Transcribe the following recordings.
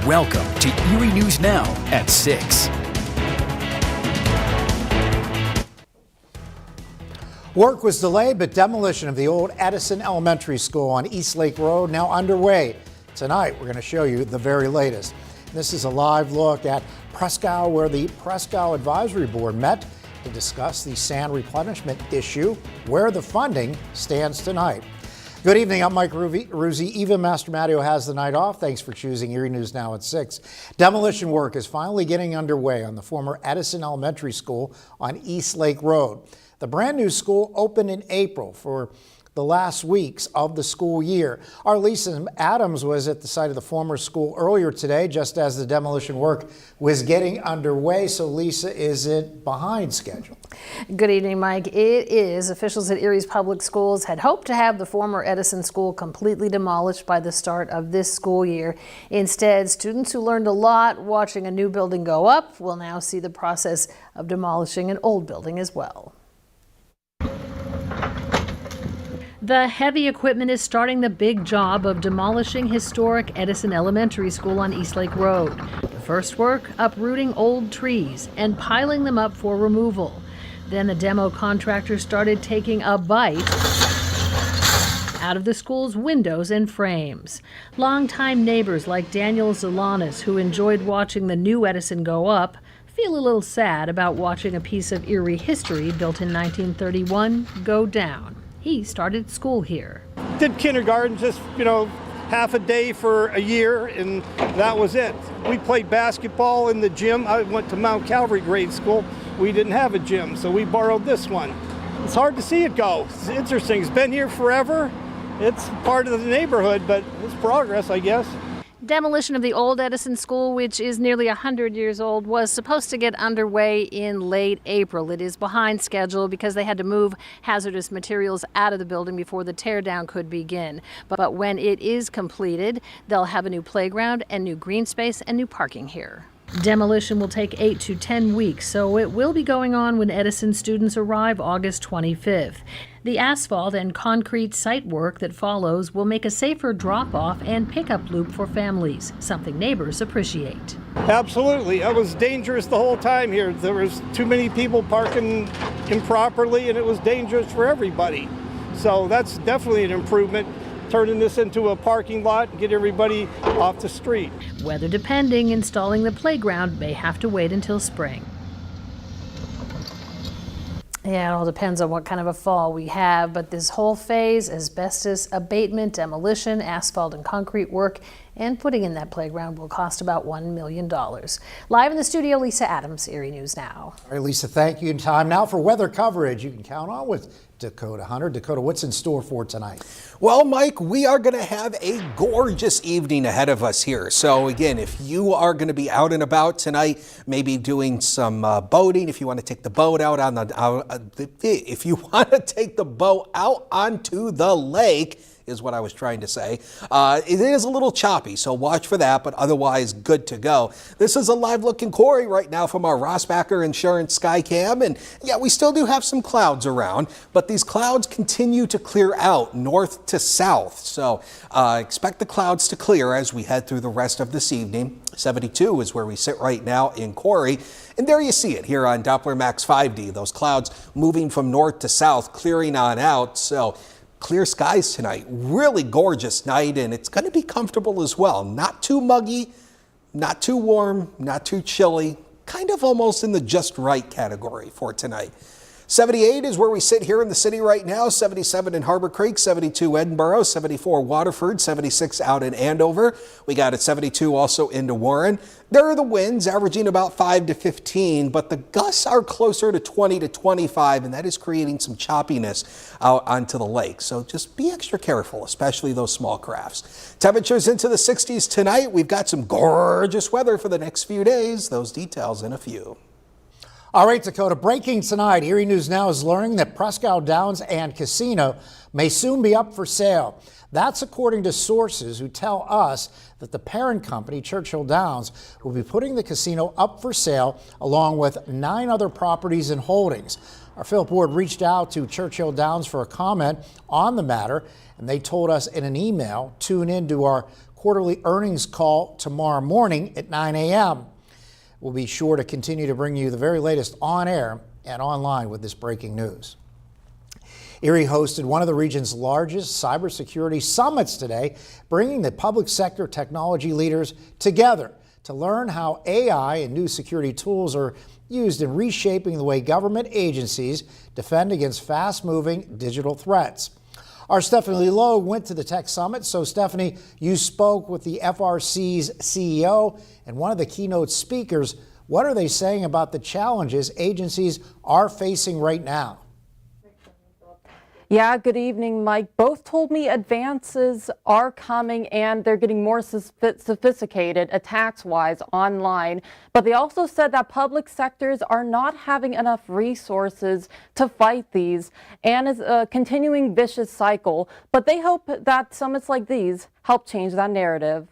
Welcome to Erie News Now at 6. Work was delayed, but demolition of the old Edison Elementary School on East Lake Road now underway. Tonight, we're going to show you the very latest. This is a live look at Prescow, where the Prescow Advisory Board met to discuss the sand replenishment issue, where the funding stands tonight. Good evening, I'm Mike Ruzzi. Eva Mastromatteo has the night off. Thanks for choosing Erie News Now at 6. Demolition work is finally getting underway on the former Edison Elementary School on East Lake Road. The brand new school opened in April for the last weeks of the school year. Our Lisa Adams was at the site of the former school earlier today, just as the demolition work was getting underway. So Lisa, is it behind schedule? Good evening, Mike. It is. Officials at Erie's Public Schools had hoped to have the former Edison school completely demolished by the start of this school year. Instead, students who learned a lot watching a new building go up will now see the process of demolishing an old building as well. The heavy equipment is starting the big job of demolishing historic Edison Elementary School on East Lake Road. The first work, uprooting old trees and piling them up for removal. Then the demo contractor started taking a bite out of the school's windows and frames. Longtime neighbors like Daniel Zalanis, who enjoyed watching the new Edison go up, feel a little sad about watching a piece of Erie history built in 1931 go down. He started school here. Did kindergarten, just, half a day for a year, and that was it. We played basketball in the gym. I went to Mount Calvary grade school. We didn't have a gym, so we borrowed this one. It's hard to see it go. It's interesting. It's been here forever. It's part of the neighborhood, but it's progress, I guess. Demolition of the old Edison School, which is nearly 100 years old, was supposed to get underway in late April. It is behind schedule because they had to move hazardous materials out of the building before the teardown could begin. But when it is completed, they'll have a new playground and new green space and new parking here. Demolition will take 8 to 10 weeks, so it will be going on when Edison students arrive August 25th. The asphalt and concrete site work that follows will make a safer drop-off and pickup loop for families, something neighbors appreciate. Absolutely. It was dangerous the whole time here. There was too many people parking improperly, and it was dangerous for everybody. So that's definitely an improvement. Turning this into a parking lot and get everybody off the street. Weather depending, installing the playground may have to wait until spring. Yeah, it all depends on what kind of a fall we have, but this whole phase, asbestos abatement, demolition, asphalt and concrete work, and putting in that playground will cost about $1 million. Live in the studio, Lisa Adams, Erie News Now. All right, Lisa, thank you. And time now for weather coverage you can count on with Dakota Hunter. Dakota, what's in store for tonight? Well, Mike, we are going to have a gorgeous evening ahead of us here. So again, if you are going to be out and about tonight, maybe doing some boating, if you want to take the boat out on if you want to take the boat out onto the lake, is what I was trying to say. It is a little choppy, so watch for that, but otherwise good to go. This is a live look in Corey right now from our Rossbacher Insurance Skycam, and yeah, we still do have some clouds around, but these clouds continue to clear out north to south, so expect the clouds to clear as we head through the rest of this evening. 72 is where we sit right now in Corey, and there you see it here on Doppler Max 5D, those clouds moving from north to south, clearing on out. So clear skies tonight, really gorgeous night, and it's going to be comfortable as well. Not too muggy, not too warm, not too chilly, kind of almost in the just right category for tonight. 78 is where we sit here in the city right now, 77 in Harbor Creek, 72 Edinburgh, 74 Waterford, 76 out in Andover. We got it 72 also into Warren. There are the winds averaging about 5 to 15, but the gusts are closer to 20 to 25, and that is creating some choppiness out onto the lake. So just be extra careful, especially those small crafts. Temperatures into the 60s tonight. We've got some gorgeous weather for the next few days. Those details in a few. All right, Dakota, breaking tonight. Erie News Now is learning that Prescow Downs and Casino may soon be up for sale. That's according to sources who tell us that the parent company, Churchill Downs, will be putting the casino up for sale along with 9 other properties and holdings. Our Philip Ward reached out to Churchill Downs for a comment on the matter, and they told us in an email, tune in to our quarterly earnings call tomorrow morning at 9 a.m. We'll be sure to continue to bring you the very latest on air and online with this breaking news. Erie hosted one of the region's largest cybersecurity summits today, bringing the public sector technology leaders together to learn how AI and new security tools are used in reshaping the way government agencies defend against fast-moving digital threats. Our Stephanie Lowe went to the tech summit. So Stephanie, you spoke with the FRC's CEO and one of the keynote speakers. What are they saying about the challenges agencies are facing right now? Yeah, good evening, Mike. Both told me advances are coming and they're getting more sophisticated attacks-wise online. But they also said that public sectors are not having enough resources to fight these and is a continuing vicious cycle. But they hope that summits like these help change that narrative.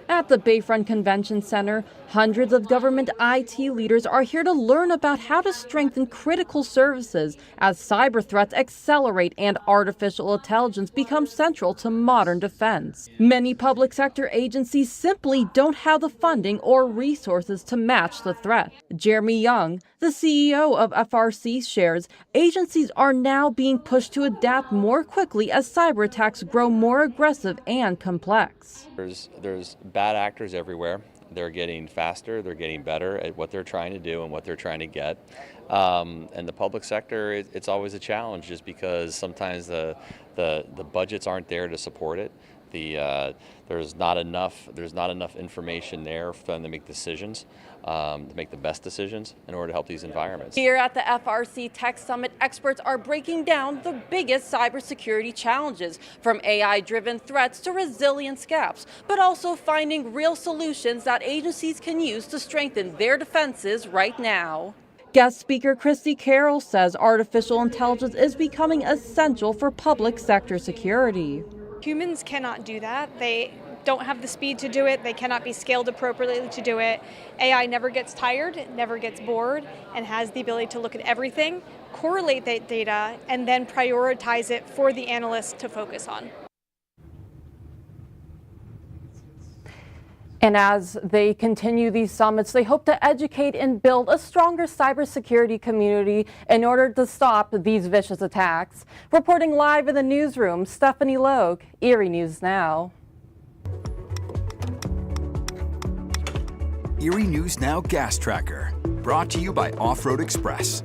At the Bayfront Convention Center, hundreds of government IT leaders are here to learn about how to strengthen critical services as cyber threats accelerate and artificial intelligence becomes central to modern defense. Many public sector agencies simply don't have the funding or resources to match the threat. Jeremy Young, the CEO of FRC, shares agencies are now being pushed to adapt more quickly as cyber attacks grow more aggressive and complex. There's bad actors everywhere. They're getting faster, they're getting better at what they're trying to do and what they're trying to get. And the public sector, it's always a challenge just because sometimes the budgets aren't there to support it. There's not enough information there for them to make decisions, to make the best decisions in order to help these environments. Here at the FRC Tech Summit, experts are breaking down the biggest cybersecurity challenges, from AI-driven threats to resilience gaps, but also finding real solutions that agencies can use to strengthen their defenses right now. Guest speaker Christy Carroll says artificial intelligence is becoming essential for public sector security. Humans cannot do that. They don't have the speed to do it. They cannot be scaled appropriately to do it. AI never gets tired, never gets bored, and has the ability to look at everything, correlate that data, and then prioritize it for the analyst to focus on. And as they continue these summits, they hope to educate and build a stronger cybersecurity community in order to stop these vicious attacks. Reporting live in the newsroom, Stephanie Logue, Erie News Now. Erie News Now Gas Tracker, brought to you by Off-Road Express.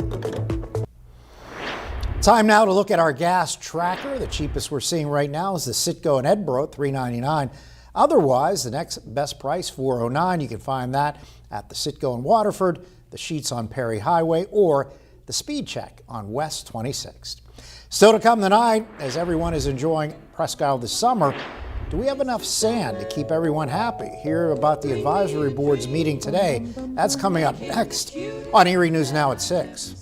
Time now to look at our gas tracker. The cheapest we're seeing right now is the Citgo in Edinboro at $3.99. Otherwise, the next best price, $4.09. You can find that at the Citgo in Waterford, the Sheets on Perry Highway, or the Speed Check on West 26th. Still to come tonight, as everyone is enjoying Presque Isle this summer, do we have enough sand to keep everyone happy? Hear about the advisory board's meeting today. That's coming up next on Erie News Now at 6.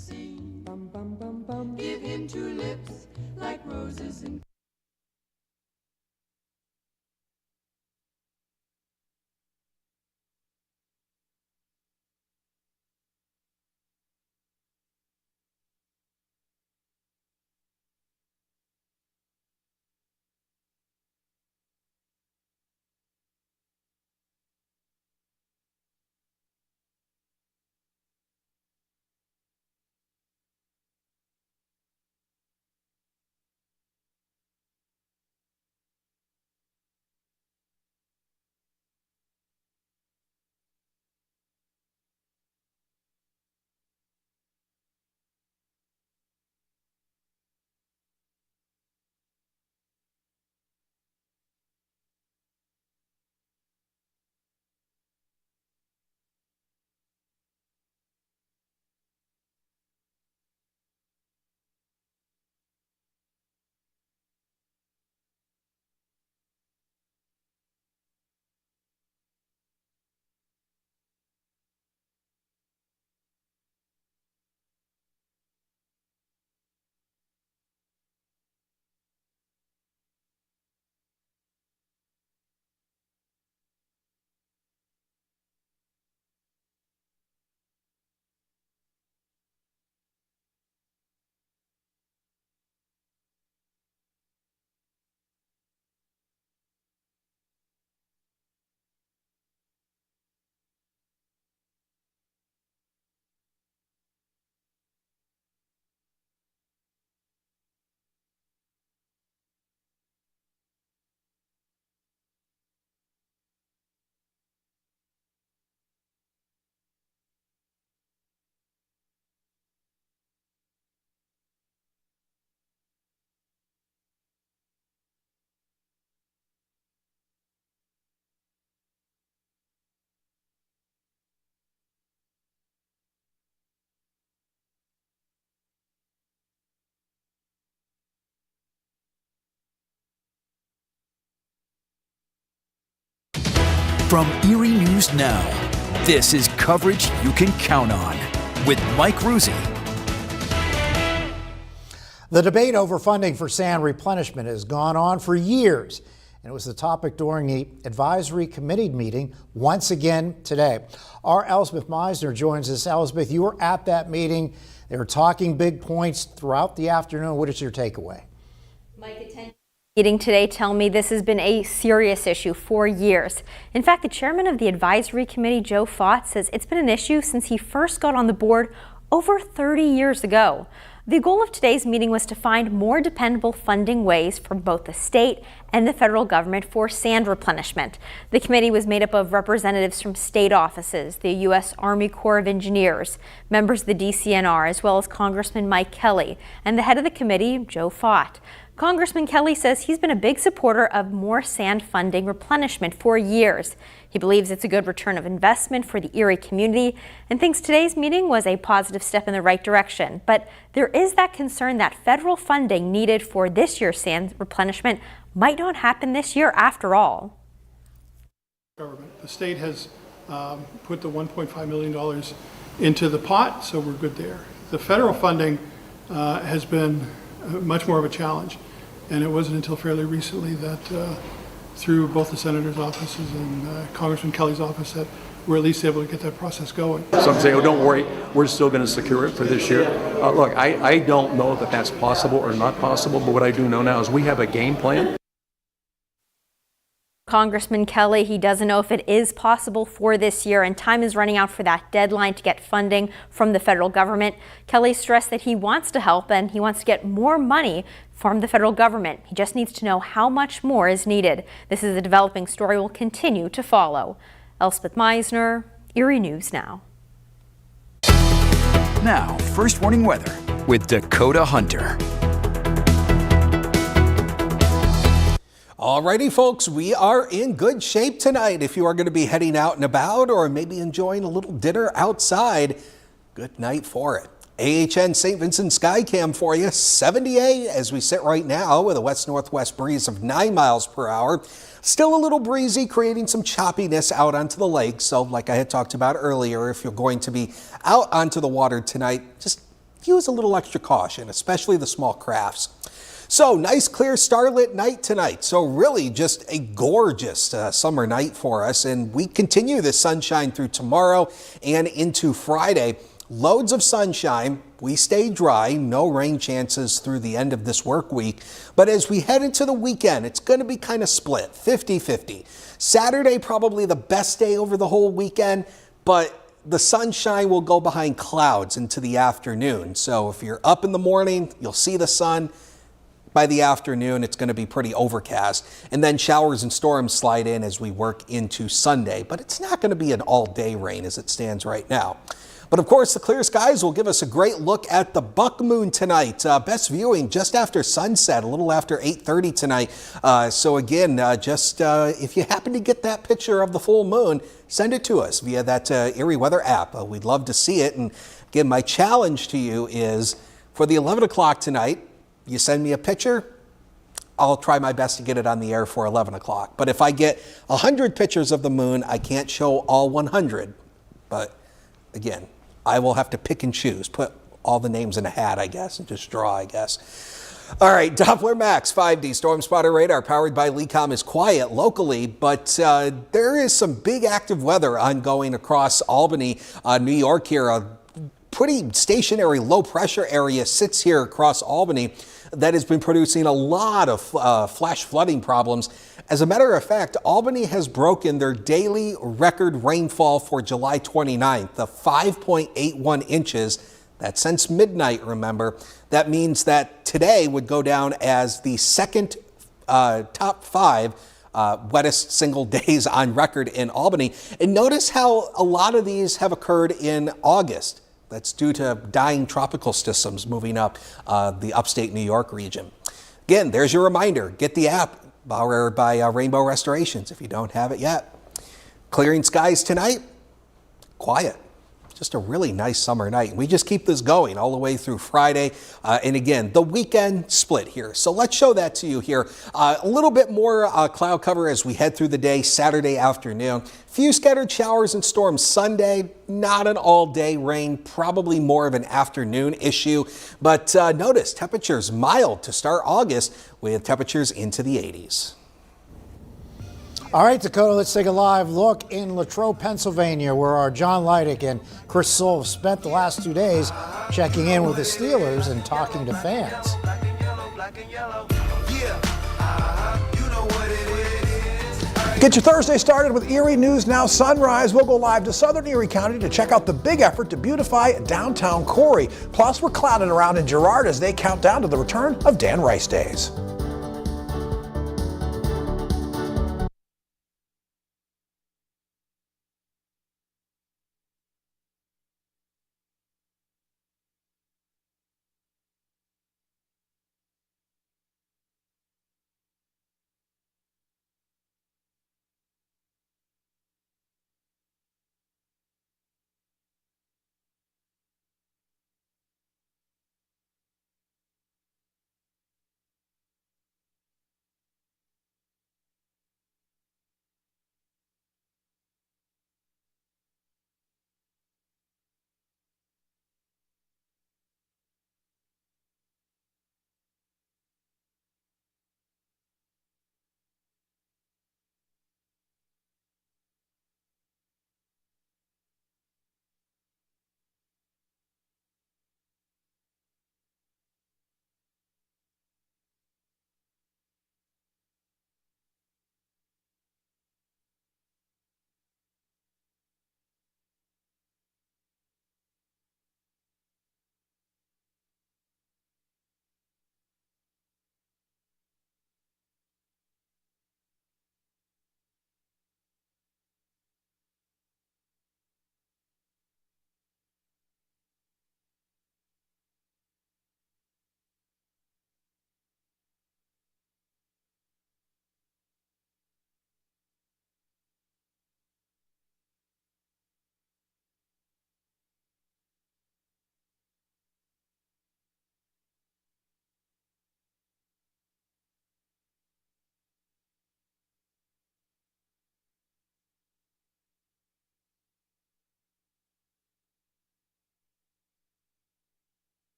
From Erie News Now, this is coverage you can count on with Mike Ruzzi. The debate over funding for sand replenishment has gone on for years, and it was the topic during the advisory committee meeting once again today. Our Elspeth Meisner joins us. Elspeth, you were at that meeting. They were talking big points throughout the afternoon. What is your takeaway? Mike, attending the meeting today tell me this has been a serious issue for years. In fact, the chairman of the advisory committee, Joe Fott, says it's been an issue since he first got on the board over 30 years ago. The goal of today's meeting was to find more dependable funding ways from both the state and the federal government for sand replenishment. The committee was made up of representatives from state offices, the U.S. Army Corps of Engineers, members of the DCNR, as well as Congressman Mike Kelly, and the head of the committee, Joe Fott. Congressman Kelly says he's been a big supporter of more sand funding replenishment for years. He believes it's a good return of investment for the Erie community and thinks today's meeting was a positive step in the right direction. But there is that concern that federal funding needed for this year's sand replenishment might not happen this year after all. The state has put the $1.5 million into the pot, so we're good there. The federal funding has been much more of a challenge. And it wasn't until fairly recently that through both the senator's offices and Congressman Kelly's office that we're at least able to get that process going. Some say, oh, don't worry, we're still going to secure it for this year. Look, I don't know that that's possible or not possible, but what I do know now is we have a game plan. Congressman Kelly, he doesn't know if it is possible for this year, and time is running out for that deadline to get funding from the federal government. Kelly stressed that he wants to help and he wants to get more money from the federal government. He just needs to know how much more is needed. This is a developing story we'll continue to follow. Elspeth Meisner, Erie News Now. Now, first warning weather with Dakota Hunter. Alrighty, folks, we are in good shape tonight. If you are going to be heading out and about or maybe enjoying a little dinner outside, good night for it. AHN St. Vincent Skycam for you, 78 as we sit right now with a west-northwest breeze of 9 miles per hour. Still a little breezy, creating some choppiness out onto the lake. So like I had talked about earlier, if you're going to be out onto the water tonight, just use a little extra caution, especially the small crafts. So nice, clear, starlit night tonight. So really just a gorgeous summer night for us. And we continue this sunshine through tomorrow and into Friday. Loads of sunshine. We stay dry. No rain chances through the end of this work week. But as we head into the weekend, it's going to be kind of split, 50-50. Saturday, probably the best day over the whole weekend, but the sunshine will go behind clouds into the afternoon. So if you're up in the morning, you'll see the sun. By the afternoon, it's going to be pretty overcast, and then showers and storms slide in as we work into Sunday. But it's not going to be an all-day rain as it stands right now. But of course, the clear skies will give us a great look at the buck moon tonight. Best viewing just after sunset, a little after 8:30 tonight. So again, if you happen to get that picture of the full moon, send it to us via that Erie Weather app. We'd love to see it. And again, my challenge to you is for the 11 o'clock tonight, you send me a picture, I'll try my best to get it on the air for 11 o'clock. But if I get 100 pictures of the moon, I can't show all 100. But again, I will have to pick and choose, put all the names in a hat, I guess, and just draw, I guess. All right, Doppler Max 5D Storm Spotter Radar powered by LECOM is quiet locally, but there is some big active weather ongoing across Albany, New York here. A pretty stationary low pressure area sits here across Albany that has been producing a lot of flash flooding problems. As a matter of fact, Albany has broken their daily record rainfall for July 29th, the 5.81 inches. That's since midnight, remember. That means that today would go down as the second top 5 wettest single days on record in Albany. And notice how a lot of these have occurred in August. That's due to dying tropical systems moving up the upstate New York region. Again, there's your reminder. Get the app powered by Rainbow Restorations if you don't have it yet. Clearing skies tonight. Quiet. just a really nice summer night. We just keep this going all the way through Friday. And again, the weekend split here. So let's show that to you here. A little bit more cloud cover as we head through the day, Saturday afternoon. Few scattered showers and storms Sunday. Not an all-day rain, probably more of an afternoon issue. But notice temperatures mild to start August with temperatures into the 80s. All right, Dakota, let's take a live look in Latrobe, Pennsylvania, where our John Leidick and Chris Soule have spent the last 2 days checking in with the Steelers and talking to fans. Get your Thursday started with Erie News Now Sunrise. We'll go live to southern Erie County to check out the big effort to beautify downtown Corey. Plus, we're clouded around in Girard as they count down to the return of Dan Rice Days.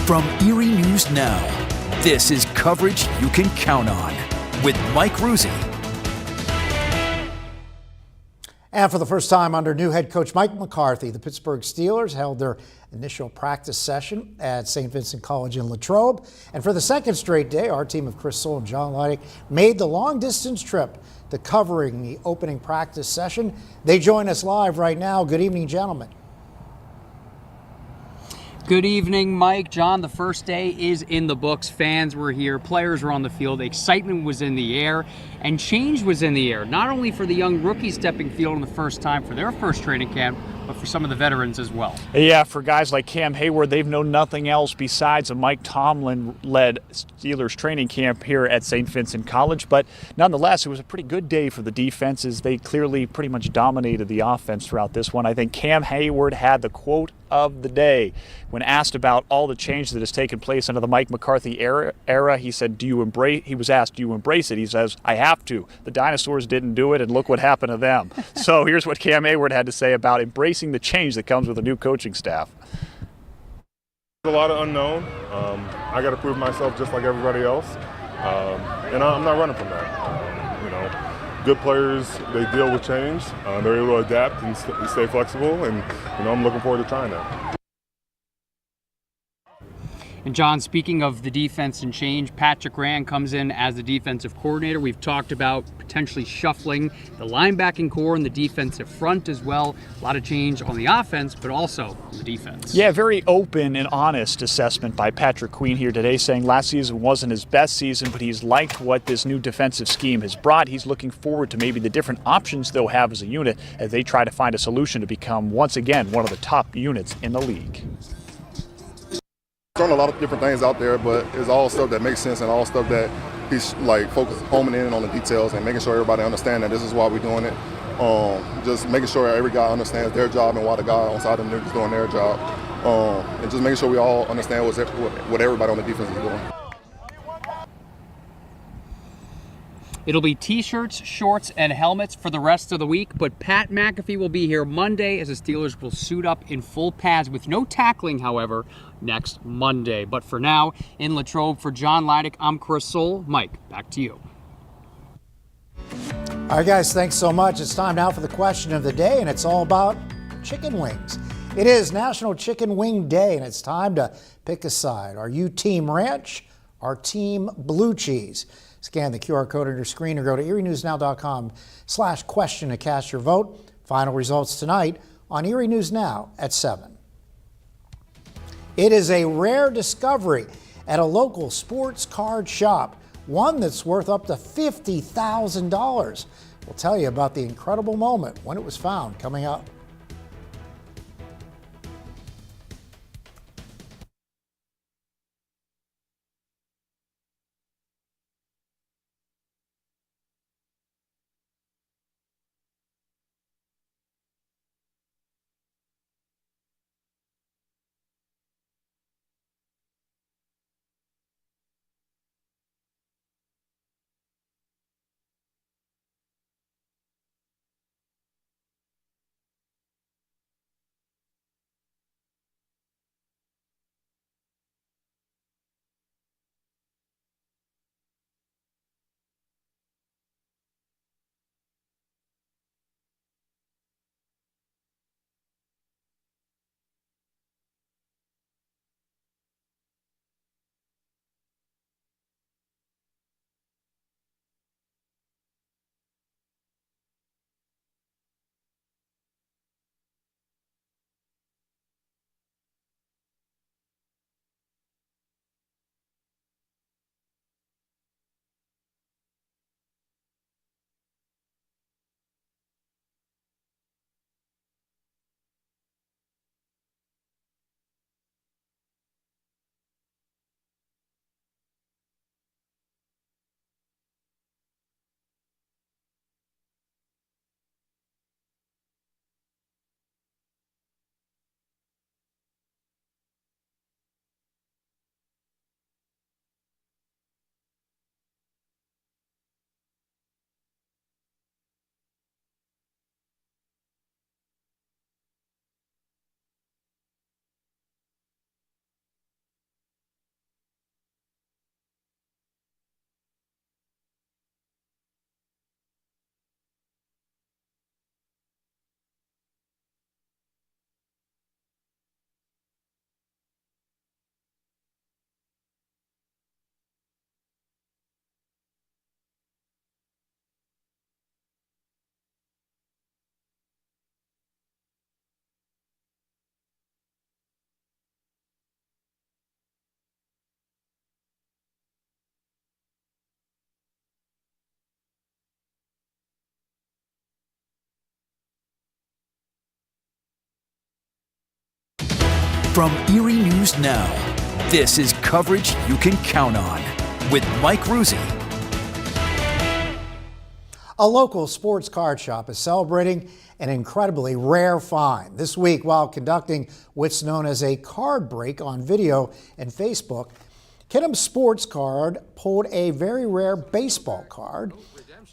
From Erie News Now, this is coverage you can count on with Mike Ruzzi. And for the first time under new head coach Mike McCarthy, the Pittsburgh Steelers held their initial practice session at St. Vincent College in Latrobe. And for the second straight day, our team of Chris Soule and John Leidick made the long-distance trip to covering the opening practice session. They join us live right now. Good evening, gentlemen. Good evening, Mike. John, the first day is in the books. Fans were here, players were on the field, excitement was in the air, and change was in the air, not only for the young rookies stepping field in the first time for their first training camp, but for some of the veterans as well. Yeah, for guys like Cam Hayward, they've known nothing else besides a Mike Tomlin-led Steelers training camp here at St. Vincent College. But nonetheless, it was a pretty good day for the defenses. They clearly pretty much dominated the offense throughout this one. I think Cam Hayward had the quote of the day. When asked about all the change that has taken place under the Mike McCarthy era, he said, he was asked, do you embrace it? He says, I have to. The dinosaurs didn't do it, and look what happened to them. So here's what Cam Hayward had to say about embracing the change that comes with a new coaching staff. A lot of unknown. I got to prove myself just like everybody else, and I'm not running from that. Good players, they deal with change. They're able to adapt and stay flexible, and I'm looking forward to trying that. And John, speaking of the defense and change, Patrick Rand comes in as the defensive coordinator. We've talked about potentially shuffling the linebacking core and the defensive front as well. A lot of change on the offense, but also on the defense. Yeah, very open and honest assessment by Patrick Queen here today, saying last season wasn't his best season, but he's liked what this new defensive scheme has brought. He's looking forward to maybe the different options they'll have as a unit as they try to find a solution to become, once again, one of the top units in the league. Throwing a lot of different things out there, but it's all stuff that makes sense and all stuff that he's like focused, homing in on the details and making sure everybody understands that this is why we're doing it. Just making sure every guy understands their job and why the guy on side of them is doing their job. And just making sure we all understand what everybody on the defense is doing. It'll be t-shirts, shorts, and helmets for the rest of the week, but Pat McAfee will be here Monday as the Steelers will suit up in full pads with no tackling, however, next Monday. But for now, in Latrobe, for John Leidick, I'm Chris Soule. Mike, back to you. All right, guys, thanks so much. It's time now for the question of the day, and it's all about chicken wings. It is National Chicken Wing Day, and it's time to pick a side. Are you Team Ranch or Team Blue Cheese? Scan the QR code on your screen or go to erienewsnow.com/question to cast your vote. Final results tonight on Erie News Now at 7. It is a rare discovery at a local sports card shop, one that's worth up to $50,000. We'll tell you about the incredible moment when it was found coming up. From Erie News Now, this is coverage you can count on with Mike Ruzzi. A local sports card shop is celebrating an incredibly rare find. This week, while conducting what's known as a card break on video and Facebook, Kidham Sports Card pulled a very rare baseball card.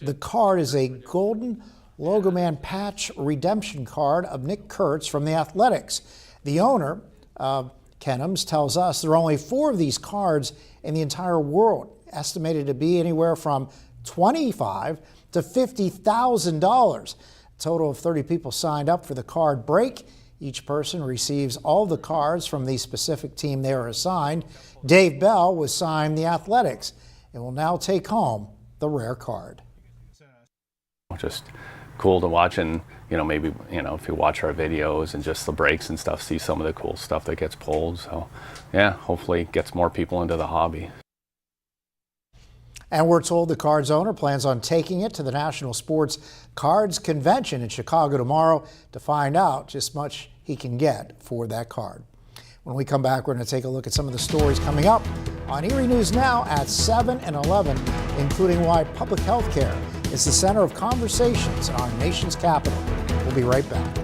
The card is a golden Logo Man patch redemption card of Nick Kurtz from the Athletics. The owner of Kidham's tells us there are only 4 of these cards in the entire world, estimated to be anywhere from $25,000 to $50,000. A total of 30 people signed up for the card break. Each person receives all the cards from the specific team they are assigned. Dave Bell was assigned the athletics and will now take home the rare card. Just cool to watch, and maybe if you watch our videos and just the breaks and stuff, see some of the cool stuff that gets pulled. So yeah, hopefully it gets more people into the hobby. And we're told the card's owner plans on taking it to the National Sports Cards Convention in Chicago tomorrow to find out just much he can get for that card. When we come back, we're going to take a look at some of the stories coming up on Erie News Now at 7 and 11, including why public health care is the center of conversations in our nation's capital. We'll be right back.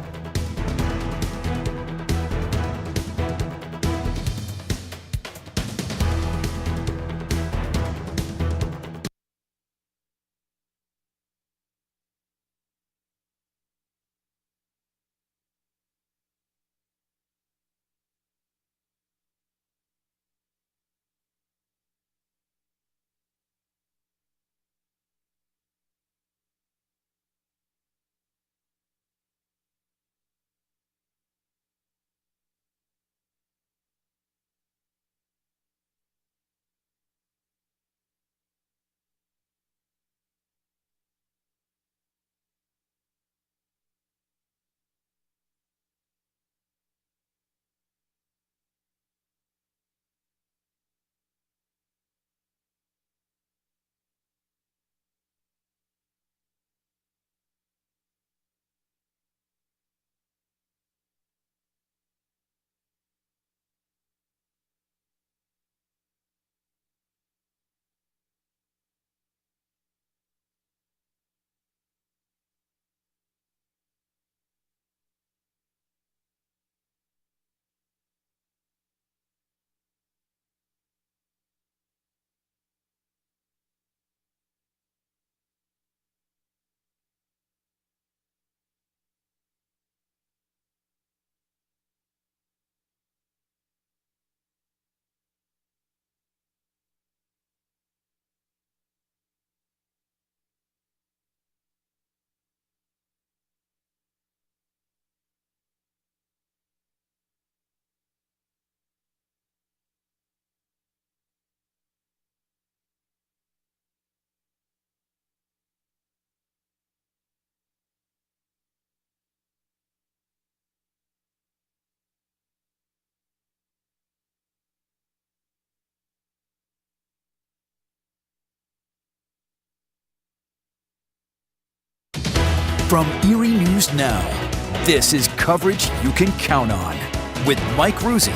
From Erie News Now, this is coverage you can count on with Mike Ruzzi.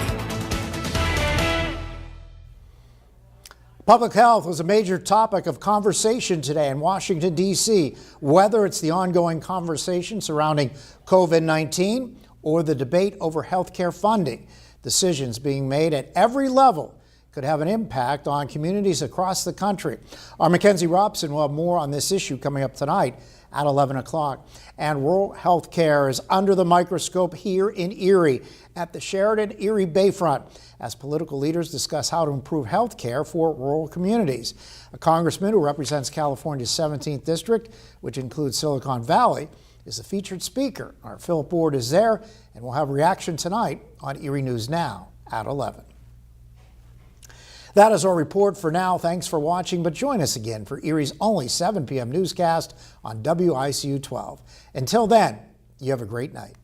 Public health was a major topic of conversation today in Washington, D.C., whether it's the ongoing conversation surrounding COVID-19 or the debate over health care funding. Decisions being made at every level could have an impact on communities across the country. Our Mackenzie Robson will have more on this issue coming up tonight at 11 o'clock. And rural health care is under the microscope here in Erie at the Sheridan Erie Bayfront as political leaders discuss how to improve health care for rural communities. A congressman who represents California's 17th district, which includes Silicon Valley, is the featured speaker. Our Philip Ward is there, and we'll have reaction tonight on Erie News Now at 11. That is our report for now. Thanks for watching, but join us again for Erie's only 7 p.m. newscast on WICU 12. Until then, you have a great night.